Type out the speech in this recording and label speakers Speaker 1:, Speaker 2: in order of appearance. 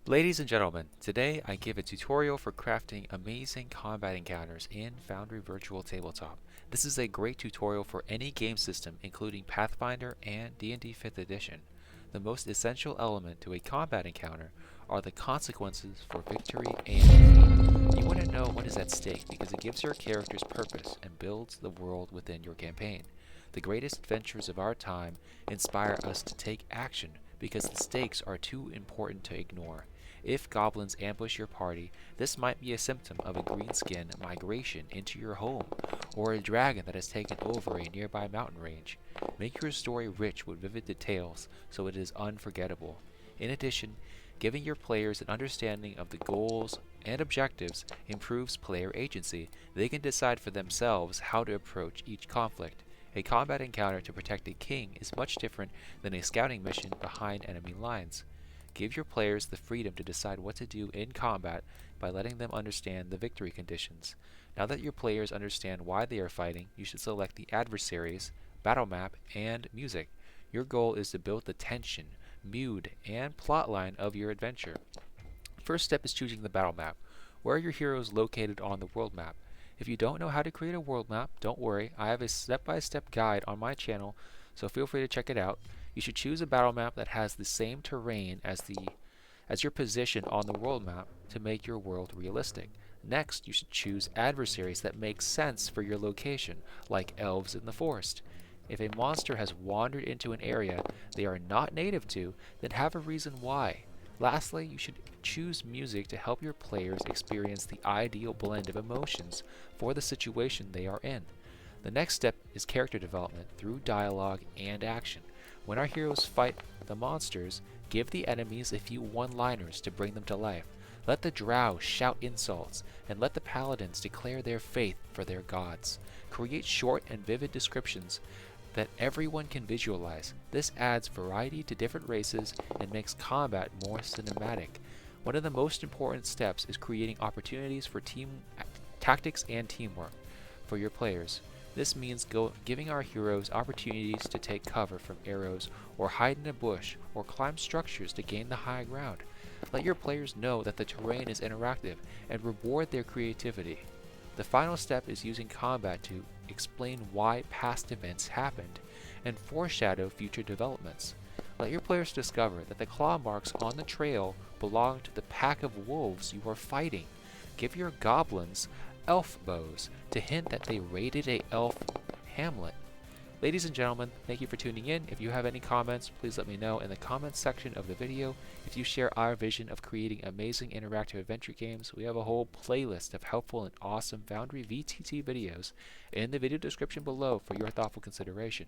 Speaker 1: Ladies and gentlemen, today I give a tutorial for crafting amazing combat encounters in Foundry Virtual Tabletop. This is a great tutorial for any game system including Pathfinder and D&D 5th edition. The most essential element to a combat encounter are the consequences for victory and defeat. You want to know what is at stake because it gives your characters purpose and builds the world within your campaign. The greatest adventures of our time inspire us to take action because the stakes are too important to ignore. If goblins ambush your party, this might be a symptom of a greenskin migration into your home, or a dragon that has taken over a nearby mountain range. Make your story rich with vivid details so it is unforgettable. In addition, giving your players an understanding of the goals and objectives improves player agency. They can decide for themselves how to approach each conflict. A combat encounter to protect a king is much different than a scouting mission behind enemy lines. Give your players the freedom to decide what to do in combat by letting them understand the victory conditions. Now that your players understand why they are fighting, you should select the adversaries, battle map, and music. Your goal is to build the tension, mood, and plotline of your adventure. First step is choosing the battle map. Where are your heroes located on the world map? If you don't know how to create a world map, don't worry, I have a step-by-step guide on my channel, so feel free to check it out. You should choose a battle map that has the same terrain as your position on the world map to make your world realistic. Next, you should choose adversaries that make sense for your location, like elves in the forest. If a monster has wandered into an area they are not native to, then have a reason why. Lastly, you should choose music to help your players experience the ideal blend of emotions for the situation they are in. The next step is character development through dialogue and action. When our heroes fight the monsters, give the enemies a few one-liners to bring them to life. Let the drow shout insults, and let the paladins declare their faith for their gods. Create short and vivid descriptions that everyone can visualize. This adds variety to different races and makes combat more cinematic. One of the most important steps is creating opportunities for team tactics and teamwork for your players. This means giving our heroes opportunities to take cover from arrows, or hide in a bush, or climb structures to gain the high ground. Let your players know that the terrain is interactive and reward their creativity. The final step is using combat to explain why past events happened and foreshadow future developments. Let your players discover that the claw marks on the trail belong to the pack of wolves you are fighting. Give your goblins elf bows to hint that they raided a elf hamlet. Ladies and gentlemen, thank you for tuning in. If you have any comments, please let me know in the comments section of the video. If you share our vision of creating amazing interactive adventure games, we have a whole playlist of helpful and awesome FoundryVTT videos in the video description below for your thoughtful consideration.